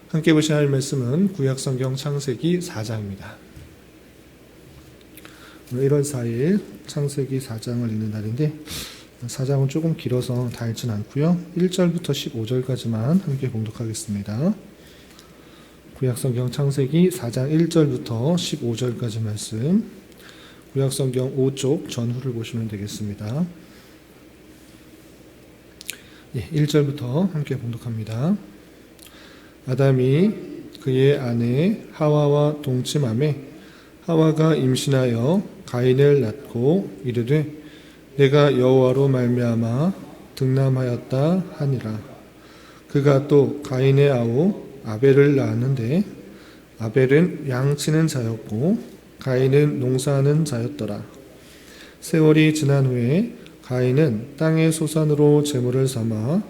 함께 보셔야 할 말씀은 구약성경 창세기 4장입니다. 1월 4일 창세기 4장을 읽는 날인데 4장은 조금 길어서 다 읽진 않고요. 1절부터 15절까지만 함께 봉독하겠습니다. 구약성경 창세기 4장 1절부터 15절까지 말씀, 구약성경 5쪽 전후를 보시면 되겠습니다. 1절부터 함께 봉독합니다. 아담이 그의 아내 하와와 동침하매 하와가 임신하여 가인을 낳고 이르되 내가 여호와로 말미암아 득남하였다 하니라. 그가 또 가인의 아우 아벨을 낳았는데 아벨은 양치는 자였고 가인은 농사하는 자였더라. 세월이 지난 후에 가인은 땅의 소산으로 제물을 삼아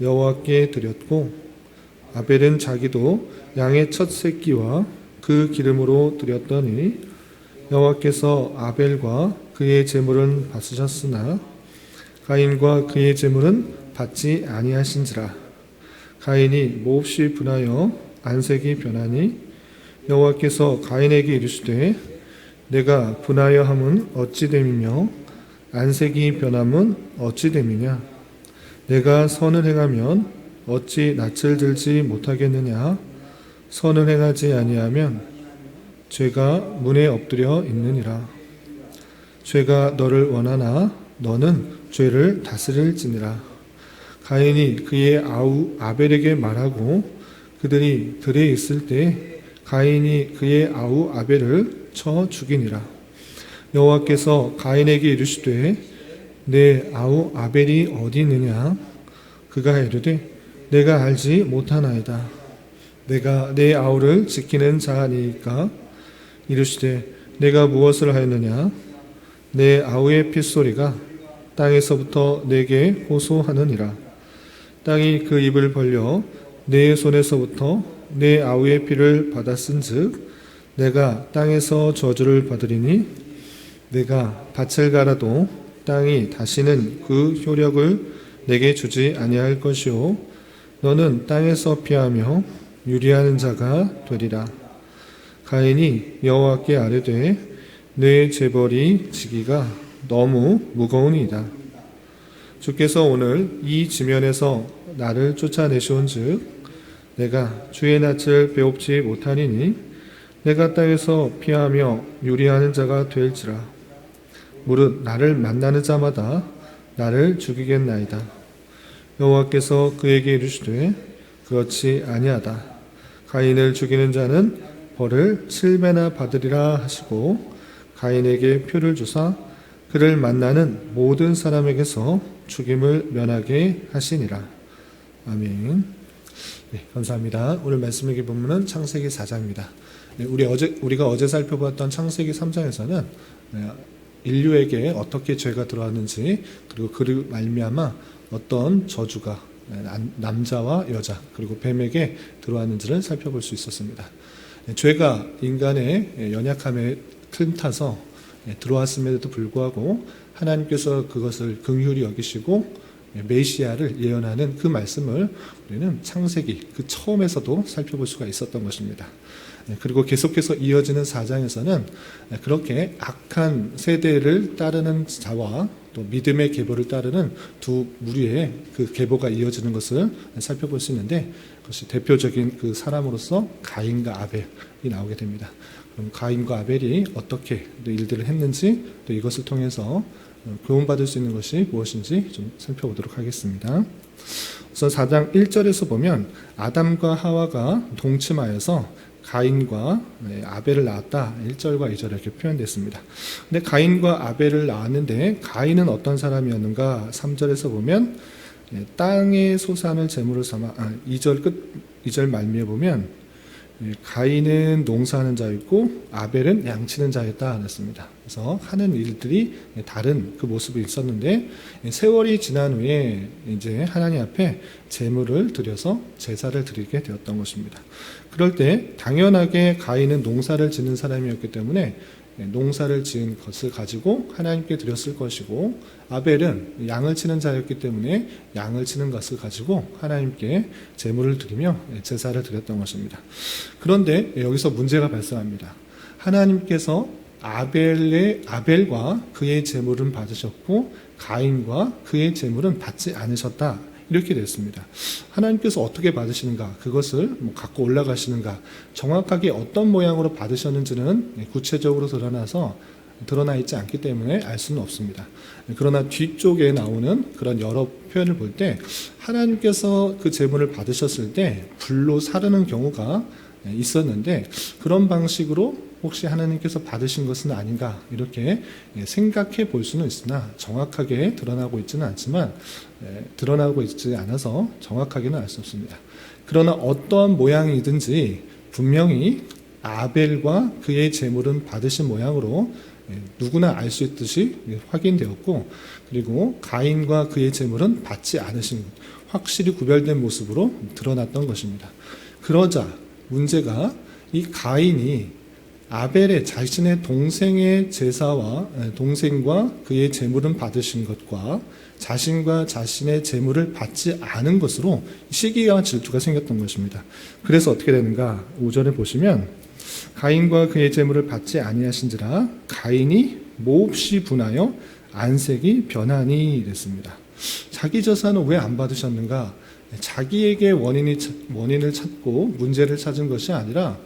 여호와께 드렸고 아벨은 자기도 양의 첫 새끼와 그 기름으로 드렸더니 여호와께서 아벨과 그의 제물은 받으셨으나 가인과 그의 제물은 받지 아니하신지라. 가인이 몹시 분하여 안색이 변하니 여호와께서 가인에게 이르시되 내가 분하여 함은 어찌 됨이며 안색이 변함은 어찌 됨이냐. 내가 선을 행하면 어찌 낯을 들지 못하겠느냐. 선을 행하지 아니하면 죄가 문에 엎드려 있느니라. 죄가 너를 원하나 너는 죄를 다스릴지니라. 가인이 그의 아우 아벨에게 말하고 그들이 들에 있을 때 가인이 그의 아우 아벨을 쳐 죽이니라. 여호와께서 가인에게 이르시되 내 아우 아벨이 어디 있느냐. 그가 이르되 내가 알지 못하나이다. 내가 내 아우를 지키는 자니까. 이르시되 내가 무엇을 하였느냐. 내 아우의 핏소리가 땅에서부터 내게 호소하느니라. 땅이 그 입을 벌려 내 손에서부터 내 아우의 피를 받았은즉 내가 땅에서 저주를 받으리니 내가 밭을 갈아도 땅이 다시는 그 효력을 내게 주지 아니할 것이요 너는 땅에서 피하며 유리하는 자가 되리라. 가인이 여호와께 아뢰되 내 재벌이 지기가 너무 무거우니이다. 주께서 오늘 이 지면에서 나를 쫓아내시온즉 내가 주의 낯을 배웁지 못하리니 내가 땅에서 피하며 유리하는 자가 될지라. 무릇 나를 만나는 자마다 나를 죽이겠나이다. 여호와께서 그에게 이르시되 그렇지 아니하다. 가인을 죽이는 자는 벌을 7배나 받으리라 하시고 가인에게 표를 주사 그를 만나는 모든 사람에게서 죽임을 면하게 하시니라. 아멘. 네, 감사합니다. 오늘 말씀의 본문은 창세기 4장입니다. 네, 우리가 어제 살펴봤던 창세기 3장에서는 인류에게 어떻게 죄가 들어왔는지 그리고 그를 말미암아 어떤 저주가 남자와 여자 그리고 뱀에게 들어왔는지를 살펴볼 수 있었습니다. 죄가 인간의 연약함에 틈타서 들어왔음에도 불구하고 하나님께서 그것을 긍휼히 여기시고 메시아를 예언하는 그 말씀을 우리는 창세기 그 처음에서도 살펴볼 수가 있었던 것입니다. 그리고 계속해서 이어지는 4장에서는 그렇게 악한 세대를 따르는 자와 또 믿음의 계보를 따르는 두 무리의 그 계보가 이어지는 것을 살펴볼 수 있는데 그것이 대표적인 그 사람으로서 가인과 아벨이 나오게 됩니다. 그럼 가인과 아벨이 어떻게 일들을 했는지 또 이것을 통해서 교훈받을 수 있는 것이 무엇인지 좀 살펴보도록 하겠습니다. 우선 4장 1절에서 보면 아담과 하와가 동침하여서 가인과 아벨을 낳았다. 1절과 2절에 이렇게 표현됐습니다. 근데 가인과 아벨을 낳았는데 가인은 어떤 사람이었는가? 3절에서 보면 땅의 소산을 제물로 삼아 2절 말미에 보면 가인은 농사하는 자였고 아벨은 양치는 자였다 그랬습니다. 그래서 하는 일들이 다른 그 모습이 있었는데 세월이 지난 후에 이제 하나님 앞에 제물을 드려서 제사를 드리게 되었던 것입니다. 그럴 때 당연하게 가인은 농사를 짓는 사람이었기 때문에 농사를 지은 것을 가지고 하나님께 드렸을 것이고, 아벨은 양을 치는 자였기 때문에 양을 치는 것을 가지고 하나님께 제물을 드리며 제사를 드렸던 것입니다. 그런데 여기서 문제가 발생합니다. 하나님께서 아벨과 그의 제물은 받으셨고 가인과 그의 제물은 받지 않으셨다, 이렇게 됐습니다. 하나님께서 어떻게 받으시는가, 그것을 갖고 올라가시는가, 정확하게 어떤 모양으로 받으셨는지는 구체적으로 드러나 있지 않기 때문에 알 수는 없습니다. 그러나 뒤쪽에 나오는 그런 여러 표현을 볼 때 하나님께서 그 제물을 받으셨을 때 불로 사르는 경우가 있었는데, 그런 방식으로 혹시 하나님께서 받으신 것은 아닌가, 이렇게 생각해 볼 수는 있으나 정확하게 드러나고 있지는 않지만, 드러나고 있지 않아서 정확하게는 알 수 없습니다. 그러나 어떠한 모양이든지 분명히 아벨과 그의 제물은 받으신 모양으로 누구나 알 수 있듯이 확인되었고, 그리고 가인과 그의 제물은 받지 않으신 것, 확실히 구별된 모습으로 드러났던 것입니다. 그러자 문제가, 이 가인이 아벨의 자신의 동생의 제사와 동생과 그의 제물은 받으신 것과 자신과 자신의 제물을 받지 않은 것으로 시기와 질투가 생겼던 것입니다. 그래서 어떻게 되는가, 5절에 보시면 가인과 그의 제물을 받지 아니하신지라 가인이 몹시 분하여 안색이 변하니 됐습니다. 자기 제사는 왜 안 받으셨는가? 자기에게 원인을 찾고 문제를 찾은 것이 아니라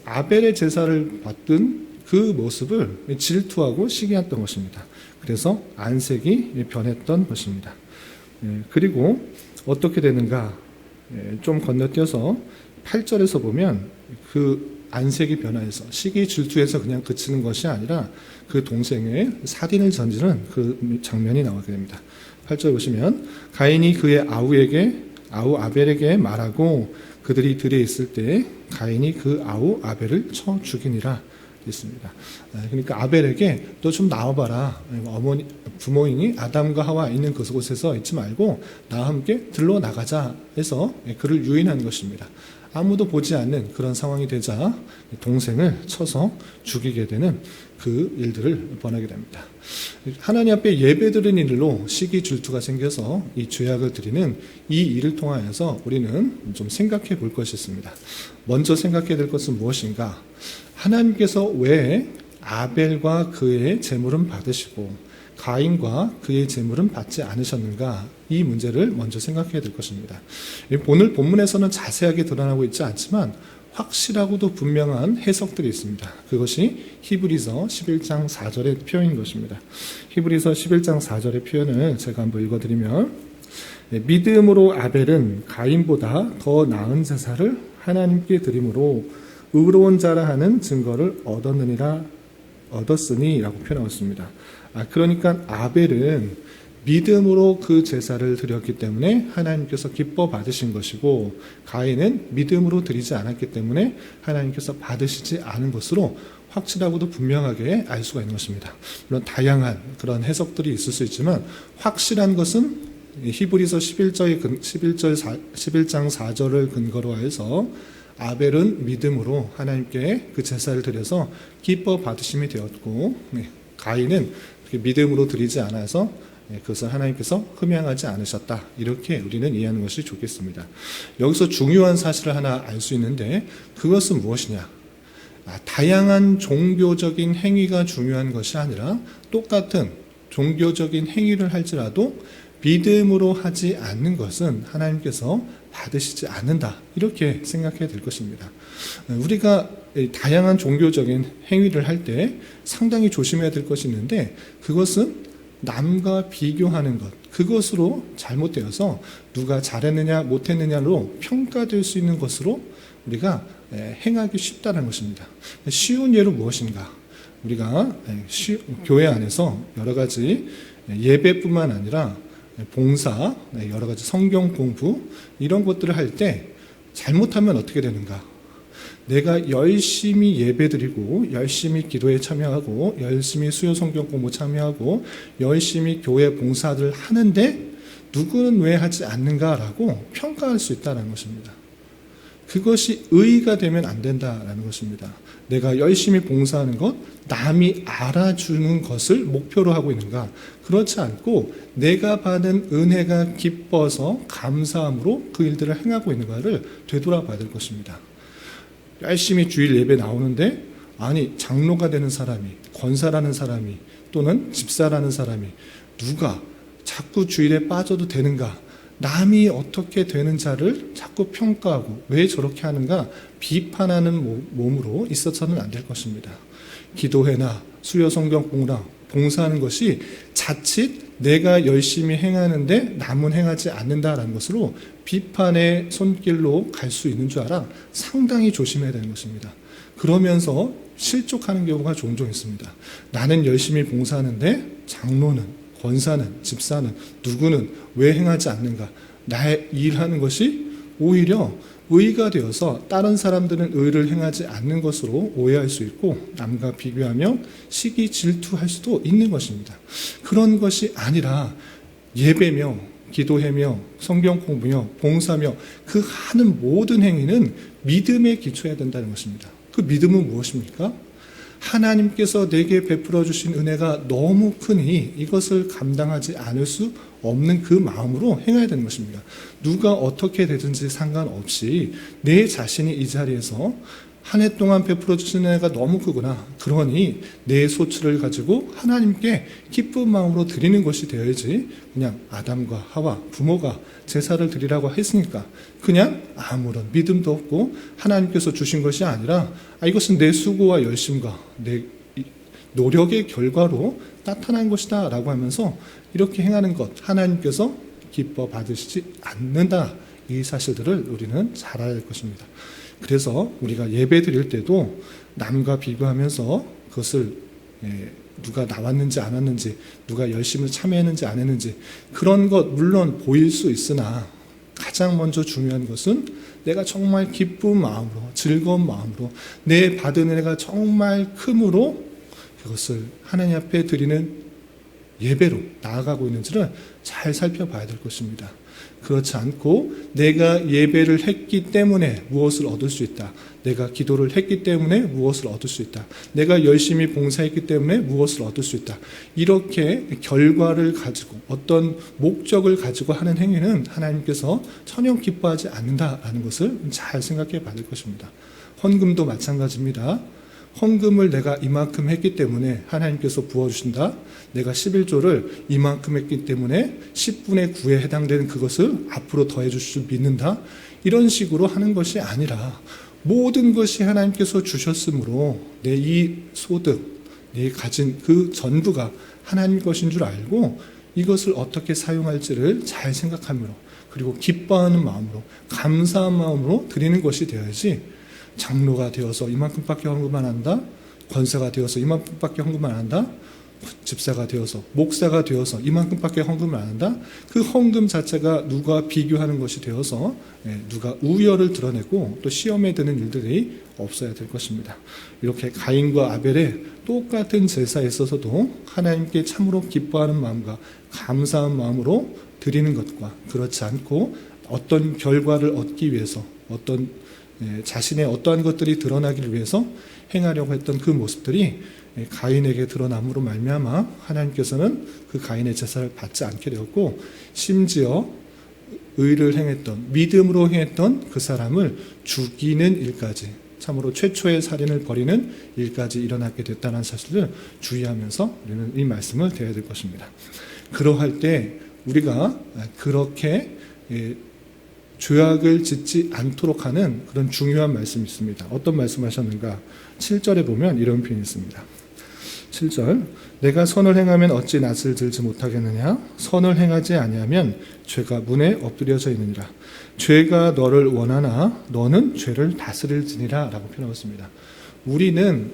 아벨의 제사를 받던 그 모습을 질투하고 시기했던 것입니다. 그래서 안색이 변했던 것입니다. 그리고 어떻게 되는가, 좀 건너뛰어서 8절에서 보면 그 안색이 변화해서 시기 질투해서 그냥 그치는 것이 아니라 그 동생의 살인을 저지른 그 장면이 나오게 됩니다. 8절 보시면 가인이 그의 아우 아벨에게 말하고 그들이 들에 있을 때 가인이 그 아우 아벨을 쳐 죽이니라 있습니다. 그러니까 아벨에게 너 좀 나와봐라, 부모인이 아담과 하와 있는 그곳에서 있지 말고 나와 함께 들러 나가자 해서 그를 유인한 것입니다. 아무도 보지 않는 그런 상황이 되자 동생을 쳐서 죽이게 되는 그 일들을 벌하게 됩니다. 하나님 앞에 예배드리는 일로 시기 질투가 생겨서 이 죄악을 드리는 이 일을 통하여서 우리는 좀 생각해 볼 것이 있습니다. 먼저 생각해야 될 것은 무엇인가? 하나님께서 왜 아벨과 그의 제물은 받으시고 가인과 그의 제물은 받지 않으셨는가, 이 문제를 먼저 생각해야 될 것입니다. 오늘 본문에서는 자세하게 드러나고 있지 않지만 확실하고도 분명한 해석들이 있습니다. 그것이 히브리서 11장 4절의 표현인 것입니다. 히브리서 11장 4절의 표현을 제가 한번 읽어드리면, 믿음으로 아벨은 가인보다 더 나은 제사를 하나님께 드림으로 의로운 자라 하는 증거를 얻었으니 라고 표현하고 있습니다. 그러니까 아벨은 믿음으로 그 제사를 드렸기 때문에 하나님께서 기뻐 받으신 것이고, 가인은 믿음으로 드리지 않았기 때문에 하나님께서 받으시지 않은 것으로 확실하고도 분명하게 알 수가 있는 것입니다. 물론 다양한 그런 해석들이 있을 수 있지만 확실한 것은 히브리서 11장 4절을 근거로 해서 아벨은 믿음으로 하나님께 그 제사를 드려서 기뻐 받으심이 되었고, 가인은 믿음으로 드리지 않아서 그것을 하나님께서 흠양하지 않으셨다, 이렇게 우리는 이해하는 것이 좋겠습니다. 여기서 중요한 사실을 하나 알 수 있는데, 그것은 무엇이냐? 다양한 종교적인 행위가 중요한 것이 아니라 똑같은 종교적인 행위를 할지라도 믿음으로 하지 않는 것은 하나님께서 받으시지 않는다, 이렇게 생각해야 될 것입니다. 우리가 다양한 종교적인 행위를 할 때 상당히 조심해야 될 것이 있는데, 그것은 남과 비교하는 것, 그것으로 잘못되어서 누가 잘했느냐 못했느냐로 평가될 수 있는 것으로 우리가 행하기 쉽다는 것입니다. 쉬운 예로 무엇인가? 우리가 교회 안에서 여러 가지 예배뿐만 아니라 봉사, 여러 가지 성경 공부, 이런 것들을 할 때 잘못하면 어떻게 되는가? 내가 열심히 예배드리고 열심히 기도에 참여하고 열심히 수요 성경 공부 참여하고 열심히 교회 봉사를 하는데 누구는 왜 하지 않는가라고 평가할 수 있다는 것입니다. 그것이 의의가 되면 안 된다라는 것입니다. 내가 열심히 봉사하는 것, 남이 알아주는 것을 목표로 하고 있는가? 그렇지 않고 내가 받은 은혜가 기뻐서 감사함으로 그 일들을 행하고 있는가를 되돌아봐야 될 것입니다. 열심히 주일 예배 나오는데 아니 장로가 되는 사람이, 권사라는 사람이 또는 집사라는 사람이 누가 자꾸 주일에 빠져도 되는가? 남이 어떻게 되는 자를 자꾸 평가하고 왜 저렇게 하는가 비판하는 몸으로 있어서는 안 될 것입니다. 기도회나 수요 성경 공부나 봉사하는 것이 자칫 내가 열심히 행하는데 남은 행하지 않는다라는 것으로 비판의 손길로 갈 수 있는 줄 알아 상당히 조심해야 되는 것입니다. 그러면서 실족하는 경우가 종종 있습니다. 나는 열심히 봉사하는데 장로는, 권사는, 집사는, 누구는 왜 행하지 않는가? 나의 일하는 것이 오히려 의의가 되어서 다른 사람들은 의를 행하지 않는 것으로 오해할 수 있고 남과 비교하며 시기 질투할 수도 있는 것입니다. 그런 것이 아니라 예배며 기도하며 성경 공부며 봉사며 그 하는 모든 행위는 믿음에 기초해야 된다는 것입니다. 그 믿음은 무엇입니까? 하나님께서 내게 베풀어 주신 은혜가 너무 크니 이것을 감당하지 않을 수 없는 그 마음으로 행해야 되는 것입니다. 누가 어떻게 되든지 상관없이 내 자신이 이 자리에서 한 해 동안 베풀어 주신 은혜가 너무 크구나. 그러니 내 소출을 가지고 하나님께 기쁜 마음으로 드리는 것이 되어야지 그냥 아담과 하와 부모가 제사를 드리라고 했으니까 그냥 아무런 믿음도 없고 하나님께서 주신 것이 아니라 이것은 내 수고와 열심과 내 노력의 결과로 나타난 것이다 라고 하면서 이렇게 행하는 것 하나님께서 기뻐 받으시지 않는다. 이 사실들을 우리는 잘 알아야 할 것입니다. 그래서 우리가 예배 드릴 때도 남과 비교하면서 그것을 누가 나왔는지 안 왔는지 누가 열심히 참여했는지 안 했는지 그런 것 물론 보일 수 있으나 가장 먼저 중요한 것은 내가 정말 기쁜 마음으로 즐거운 마음으로 내 받은 은혜가 정말 크므로 그것을 하나님 앞에 드리는 예배로 나아가고 있는지를 잘 살펴봐야 될 것입니다. 그렇지 않고 내가 예배를 했기 때문에 무엇을 얻을 수 있다. 내가 기도를 했기 때문에 무엇을 얻을 수 있다. 내가 열심히 봉사했기 때문에 무엇을 얻을 수 있다. 이렇게 결과를 가지고 어떤 목적을 가지고 하는 행위는 하나님께서 전혀 기뻐하지 않는다라는 것을 잘 생각해 봐야 될 것입니다. 헌금도 마찬가지입니다. 헌금을 내가 이만큼 했기 때문에 하나님께서 부어주신다. 내가 11조를 이만큼 했기 때문에 10분의 9에 해당되는 그것을 앞으로 더해 주실 줄 믿는다. 이런 식으로 하는 것이 아니라 모든 것이 하나님께서 주셨으므로 내 이 소득, 내 가진 그 전부가 하나님 것인 줄 알고 이것을 어떻게 사용할지를 잘 생각하므로 그리고 기뻐하는 마음으로 감사한 마음으로 드리는 것이 되어야지 장로가 되어서 이만큼밖에 헌금 안 한다. 권사가 되어서 이만큼밖에 헌금 안 한다. 집사가 되어서 목사가 되어서 이만큼밖에 헌금을 안 한다. 그 헌금 자체가 누가 비교하는 것이 되어서 누가 우열을 드러내고 또 시험에 드는 일들이 없어야 될 것입니다. 이렇게 가인과 아벨의 똑같은 제사에 있어서도 하나님께 참으로 기뻐하는 마음과 감사한 마음으로 드리는 것과 그렇지 않고 어떤 결과를 얻기 위해서 어떤 자신의 어떠한 것들이 드러나기를 위해서 행하려고 했던 그 모습들이 가인에게 드러남으로 말미암아 하나님께서는 그 가인의 제사를 받지 않게 되었고 심지어 의를 행했던 믿음으로 행했던 그 사람을 죽이는 일까지 참으로 최초의 살인을 벌이는 일까지 일어나게 됐다는 사실을 주의하면서 우리는 이 말씀을 드려야 될 것입니다. 그러할 때 우리가 그렇게 죄악을 짓지 않도록 하는 그런 중요한 말씀이 있습니다. 어떤 말씀하셨는가? 7절에 보면 이런 표현이 있습니다. 7절 내가 선을 행하면 어찌 낯을 들지 못하겠느냐? 선을 행하지 아니하면 죄가 문에 엎드려져 있느니라. 죄가 너를 원하나 너는 죄를 다스릴지니라 라고 표현하고 있습니다. 우리는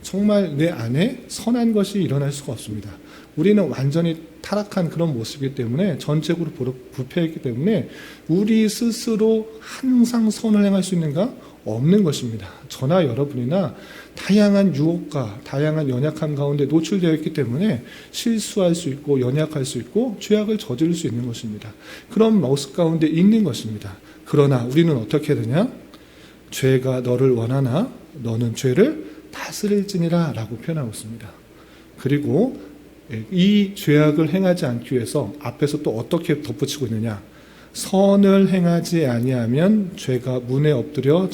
정말 내 안에 선한 것이 일어날 수가 없습니다. 우리는 완전히 타락한 그런 모습이기 때문에 전적으로 부패했기 때문에 우리 스스로 항상 선을 행할 수 있는가? 없는 것입니다. 저나 여러분이나 다양한 유혹과 다양한 연약함 가운데 노출되어 있기 때문에 실수할 수 있고 연약할 수 있고 죄악을 저지를 수 있는 것입니다. 그런 모습 가운데 있는 것입니다. 그러나 우리는 어떻게 되냐? 죄가 너를 원하나 너는 죄를 다스릴지니라 라고 표현하고 있습니다. 그리고 이 죄악을 행하지 않기 위해서 앞에서 또 어떻게 덧붙이고 있느냐? 선을 행하지 아니하면 죄가 문에 엎드려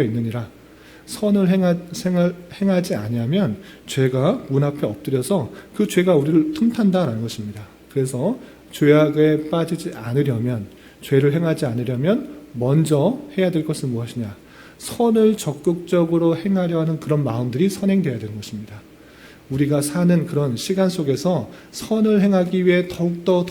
있느니라. 선을 행하지 아니하면 죄가 문 앞에 엎드려서 그 죄가 우리를 틈탄다라는 것입니다. 그래서 죄악에 빠지지 않으려면, 죄를 행하지 않으려면 먼저 해야 될 것은 무엇이냐? 선을 적극적으로 행하려 하는 그런 마음들이 선행되어야 되는 것입니다. 우리가 사는 그런 시간 속에서 선을 행하기 위해 더욱더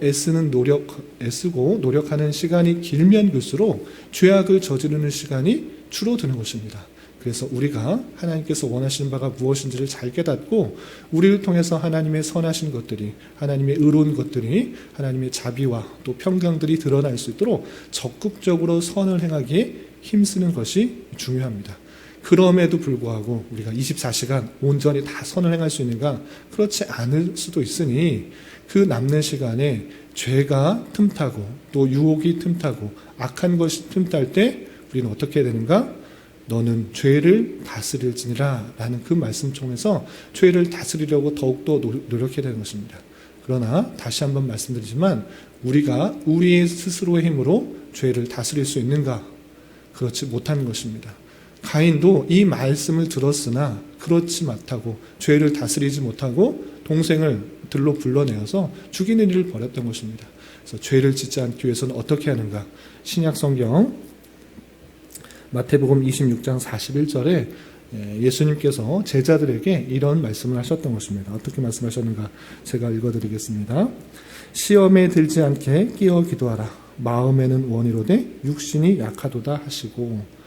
애쓰고 노력하는 시간이 길면 길수록 죄악을 저지르는 시간이 줄어드는 것입니다. 그래서 우리가 하나님께서 원하시는 바가 무엇인지를 잘 깨닫고 우리를 통해서 하나님의 선하신 것들이, 하나님의 의로운 것들이, 하나님의 자비와 또 평강들이 드러날 수 있도록 적극적으로 선을 행하기에 힘쓰는 것이 중요합니다. 그럼에도 불구하고 우리가 24시간 온전히 다 선을 행할 수 있는가? 그렇지 않을 수도 있으니 그 남는 시간에 죄가 틈타고 또 유혹이 틈타고 악한 것이 틈탈 때 우리는 어떻게 해야 되는가? 너는 죄를 다스릴지니라 라는 그 말씀 통해서 죄를 다스리려고 더욱더 노력해야 되는 것입니다. 그러나 다시 한번 말씀드리지만 우리가 우리의 스스로의 힘으로 죄를 다스릴 수 있는가? 그렇지 못하는 것입니다. 가인도 이 말씀을 들었으나 그렇지 못하고 죄를 다스리지 못하고 동생을 들로 불러내어서 죽이는 일을 벌였던 것입니다. 그래서 죄를 짓지 않기 위해서는 어떻게 하는가? 신약 성경 마태복음 26장 41절에 예수님께서 제자들에게 이런 말씀을 하셨던 것입니다. 어떻게 말씀하셨는가? 제가 읽어드리겠습니다. 시험에 들지 않게 끼어 기도하라. 마음에는 원이로되 육신이 약하도다 하시고,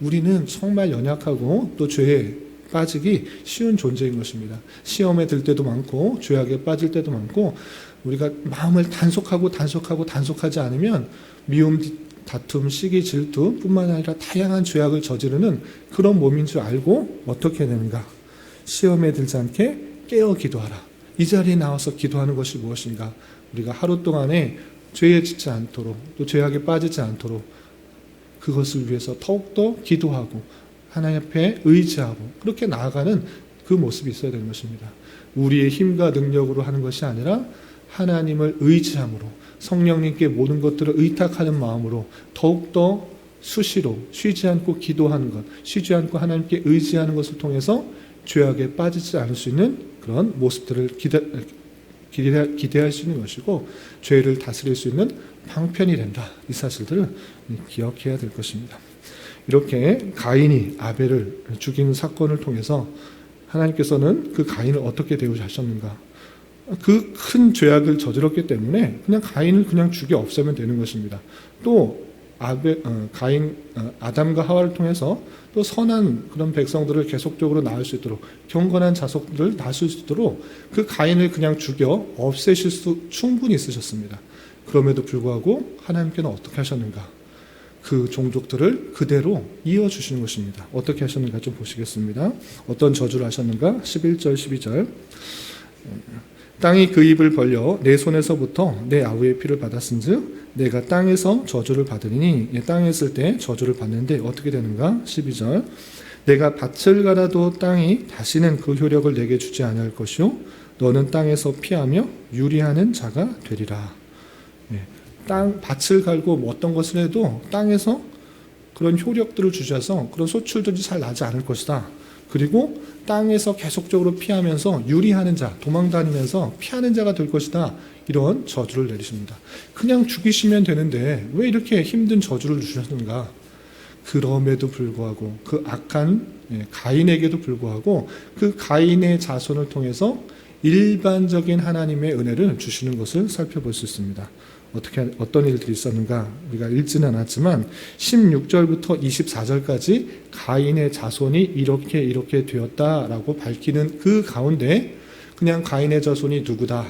우리는 정말 연약하고 또 죄에 빠지기 쉬운 존재인 것입니다. 시험에 들 때도 많고 죄악에 빠질 때도 많고 우리가 마음을 단속하지 않으면 미움, 다툼, 시기, 질투 뿐만 아니라 다양한 죄악을 저지르는 그런 몸인 줄 알고 어떻게 되는가? 시험에 들지 않게 깨어 기도하라. 이 자리에 나와서 기도하는 것이 무엇인가? 우리가 하루 동안에 죄에 짓지 않도록 또 죄악에 빠지지 않도록 그것을 위해서 더욱더 기도하고 하나님 앞에 의지하고 그렇게 나아가는 그 모습이 있어야 되는 것입니다. 우리의 힘과 능력으로 하는 것이 아니라 하나님을 의지함으로 성령님께 모든 것들을 의탁하는 마음으로 더욱더 수시로 쉬지 않고 기도하는 것, 쉬지 않고 하나님께 의지하는 것을 통해서 죄악에 빠지지 않을 수 있는 그런 모습들을 기대할 수 있는 것이고 죄를 다스릴 수 있는 방편이 된다. 이 사실들을 기억해야 될 것입니다. 이렇게 가인이 아벨을 죽이는 사건을 통해서 하나님께서는 그 가인을 어떻게 대우하셨는가? 그 큰 죄악을 저질렀기 때문에 그냥 가인을 그냥 죽여 없애면 되는 것입니다. 또 아담과 하와를 통해서 또 선한 그런 백성들을 계속적으로 낳을 수 있도록 경건한 자손들을 낳을 수 있도록 그 가인을 그냥 죽여 없애실 수 충분히 있으셨습니다. 그럼에도 불구하고 하나님께는 어떻게 하셨는가? 그 종족들을 그대로 이어주시는 것입니다. 어떻게 하셨는가 좀 보시겠습니다. 어떤 저주를 하셨는가? 11절 12절 땅이 그 입을 벌려 내 손에서부터 내 아우의 피를 받았은즉 내가 땅에서 저주를 받으리니 땅에 있을 때 저주를 받는데 어떻게 되는가? 12절 내가 밭을 갈아도 땅이 다시는 그 효력을 내게 주지 아니할 것이요 너는 땅에서 피하며 유리하는 자가 되리라. 밭을 갈고 어떤 것을 해도 땅에서 그런 효력들을 주셔서 그런 소출들이 잘 나지 않을 것이다. 그리고 땅에서 계속적으로 피하면서 유리하는 자, 도망다니면서 피하는 자가 될 것이다. 이런 저주를 내리십니다. 그냥 죽이시면 되는데 왜 이렇게 힘든 저주를 주셨는가? 그럼에도 불구하고 그 악한 가인에게도 불구하고 그 가인의 자손을 통해서 일반적인 하나님의 은혜를 주시는 것을 살펴볼 수 있습니다. 어떤 일들이 있었는가 우리가 읽지는 않았지만 16절부터 24절까지 가인의 자손이 이렇게 되었다라고 밝히는 그 가운데 그냥 가인의 자손이 누구다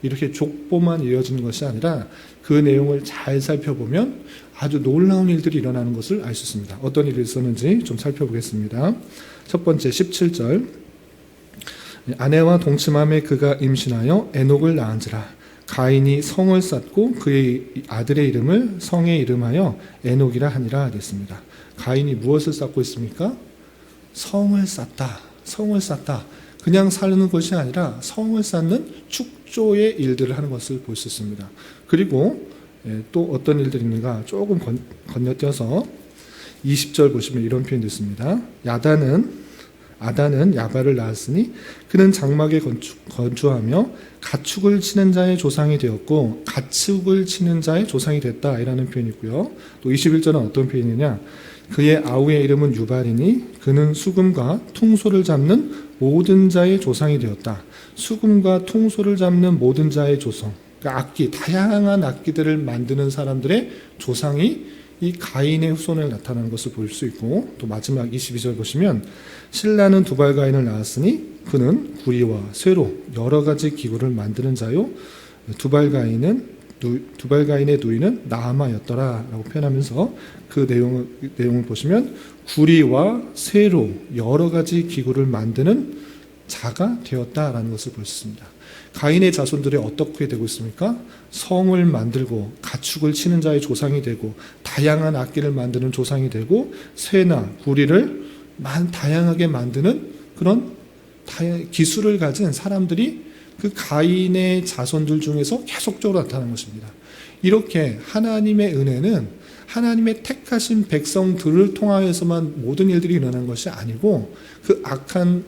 이렇게 족보만 이어지는 것이 아니라 그 내용을 잘 살펴보면 아주 놀라운 일들이 일어나는 것을 알 수 있습니다. 어떤 일이 있었는지 좀 살펴보겠습니다. 첫 번째 17절, 아내와 동침함에 그가 임신하여 에녹을 낳은지라. 가인이 성을 쌓고 그의 아들의 이름을 성에 이름하여 에녹이라 하니라 했습니다. 가인이 무엇을 쌓고 있습니까? 성을 쌓다. 그냥 사는 것이 아니라 성을 쌓는 축조의 일들을 하는 것을 볼 수 있습니다. 그리고 또 어떤 일들이 있는가 조금 건너뛰어서 20절 보시면 이런 표현이 있습니다. 아단은 야발을 낳았으니 그는 장막에 건축하며 가축을 치는 자의 조상이 되었고 가축을 치는 자의 조상이 됐다 이라는 표현이 있고요. 또 21절은 어떤 표현이냐, 그의 아우의 이름은 유발이니 그는 수금과 퉁소를 잡는 모든 자의 조상이 되었다. 수금과 퉁소를 잡는 모든 자의 조상, 그러니까 악기, 다양한 악기들을 만드는 사람들의 조상이 이 가인의 후손을 나타나는 것을 볼 수 있고, 또 마지막 22절 보시면 신라는 두발가인을 낳았으니 그는 구리와 쇠로 여러 가지 기구를 만드는 자요 두발가인의 누이는 나아마였더라 라고 표현하면서 그 내용을 보시면 구리와 쇠로 여러 가지 기구를 만드는 자가 되었다라는 것을 볼 수 있습니다. 가인의 자손들이 어떻게 되고 있습니까? 성을 만들고 가축을 치는 자의 조상이 되고 다양한 악기를 만드는 조상이 되고 쇠나 구리를 다양하게 만드는 그런 기술을 가진 사람들이 그 가인의 자손들 중에서 계속적으로 나타나는 것입니다. 이렇게 하나님의 은혜는 하나님의 택하신 백성들을 통하여서만 모든 일들이 일어난 것이 아니고 그 악한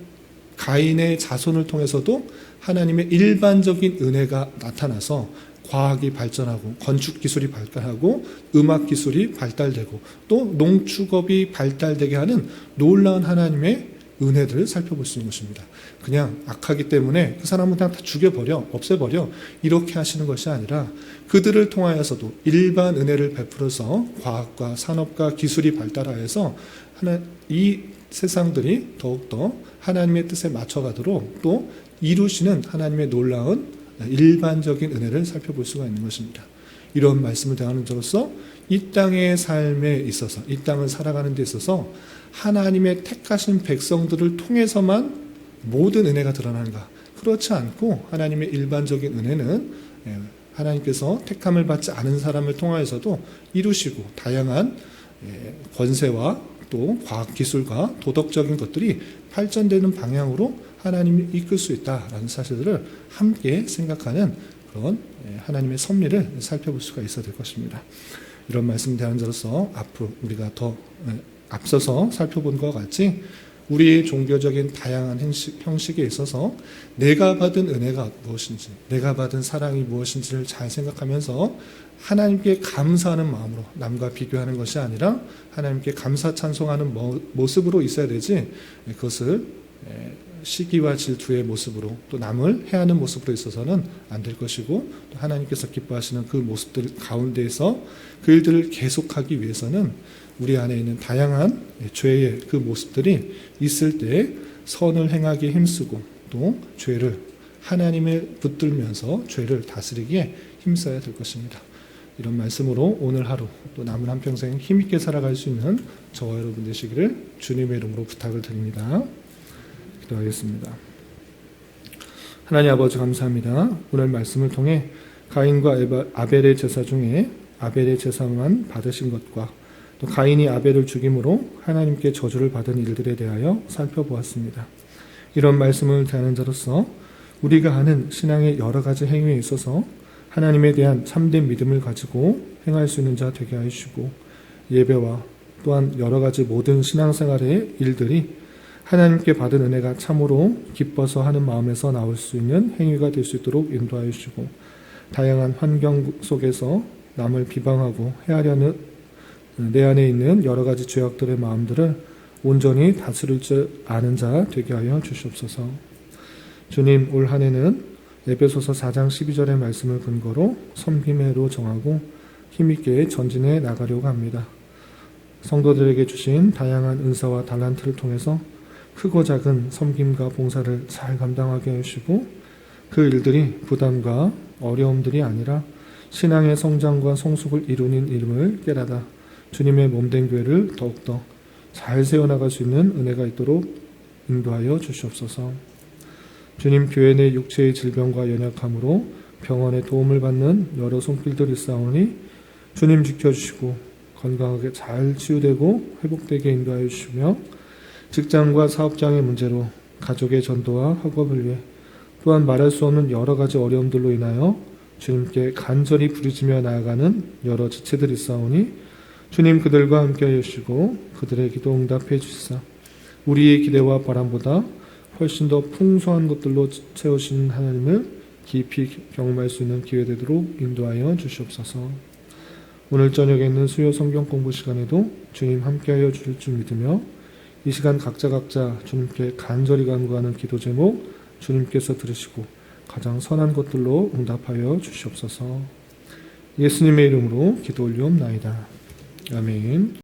가인의 자손을 통해서도 하나님의 일반적인 은혜가 나타나서 과학이 발전하고 건축 기술이 발달하고 음악 기술이 발달되고 또 농축업이 발달되게 하는 놀라운 하나님의 은혜들을 살펴볼 수 있는 것입니다. 그냥 악하기 때문에 그 사람은 그냥 다 죽여버려, 없애버려 이렇게 하시는 것이 아니라 그들을 통하여서도 일반 은혜를 베풀어서 과학과 산업과 기술이 발달하여서 이 세상들이 더욱더 하나님의 뜻에 맞춰가도록 또 이루시는 하나님의 놀라운 일반적인 은혜를 살펴볼 수가 있는 것입니다. 이런 말씀을 대하는 자로서 이 땅의 삶에 있어서 이 땅을 살아가는 데 있어서 하나님의 택하신 백성들을 통해서만 모든 은혜가 드러나는가? 그렇지 않고 하나님의 일반적인 은혜는 하나님께서 택함을 받지 않은 사람을 통하여서도 이루시고 다양한 권세와 또 과학기술과 도덕적인 것들이 발전되는 방향으로 하나님이 이끌 수 있다라는 사실들을 함께 생각하는 그런 하나님의 섭리를 살펴볼 수가 있어야 될 것입니다. 이런 말씀 대한 자로서 앞으로 우리가 더 앞서서 살펴본 것과 같이 우리의 종교적인 다양한 형식에 있어서 내가 받은 은혜가 무엇인지, 내가 받은 사랑이 무엇인지를 잘 생각하면서 하나님께 감사하는 마음으로 남과 비교하는 것이 아니라 하나님께 감사 찬송하는 모습으로 있어야 되지, 그것을 시기와 질투의 모습으로 또 남을 해하는 모습으로 있어서는 안 될 것이고, 또 하나님께서 기뻐하시는 그 모습들 가운데에서 그 일들을 계속하기 위해서는 우리 안에 있는 다양한 죄의 그 모습들이 있을 때 선을 행하기에 힘쓰고 또 죄를 하나님을 붙들면서 죄를 다스리기에 힘써야 될 것입니다. 이런 말씀으로 오늘 하루 또 남은 한평생 힘있게 살아갈 수 있는 저와 여러분 되시기를 주님의 이름으로 부탁을 드립니다. 기도하겠습니다. 하나님 아버지 감사합니다. 오늘 말씀을 통해 가인과 아벨의 제사 중에 아벨의 제사만 받으신 것과 또 가인이 아벨을 죽임으로 하나님께 저주를 받은 일들에 대하여 살펴보았습니다. 이런 말씀을 대하는 자로서 우리가 하는 신앙의 여러 가지 행위에 있어서 하나님에 대한 참된 믿음을 가지고 행할 수 있는 자 되게 하시고, 예배와 또한 여러 가지 모든 신앙생활의 일들이 하나님께 받은 은혜가 참으로 기뻐서 하는 마음에서 나올 수 있는 행위가 될 수 있도록 인도하여 주시고, 다양한 환경 속에서 남을 비방하고 해하려는 내 안에 있는 여러 가지 죄악들의 마음들을 온전히 다스릴 줄 아는 자 되게 하여 주시옵소서. 주님, 올 한 해는 에베소서 4장 12절의 말씀을 근거로 섬김의 해로 정하고 힘있게 전진해 나가려고 합니다. 성도들에게 주신 다양한 은사와 달란트를 통해서 크고 작은 섬김과 봉사를 잘 감당하게 해주시고 그 일들이 부담과 어려움들이 아니라 신앙의 성장과 성숙을 이루는 이름을 깨닫아 주님의 몸된 교회를 더욱더 잘 세워나갈 수 있는 은혜가 있도록 인도하여 주시옵소서. 주님, 교회 내 육체의 질병과 연약함으로 병원의 도움을 받는 여러 손길들이 있사오니 주님 지켜주시고 건강하게 잘 치유되고 회복되게 인도하여 주시며 직장과 사업장의 문제로 가족의 전도와 학업을 위해 또한 말할 수 없는 여러 가지 어려움들로 인하여 주님께 간절히 부르짖며 나아가는 여러 지체들이 있사오니 주님 그들과 함께 하시고 그들의 기도 응답해 주시사 우리의 기대와 바람보다 훨씬 더 풍성한 것들로 채우신 하나님을 깊이 경험할 수 있는 기회 되도록 인도하여 주시옵소서. 오늘 저녁에 있는 수요 성경 공부 시간에도 주님 함께하여 주실 줄 믿으며 이 시간 각자 주님께 간절히 간구하는 기도 제목 주님께서 들으시고 가장 선한 것들로 응답하여 주시옵소서. 예수님의 이름으로 기도 올리옵나이다. 아멘.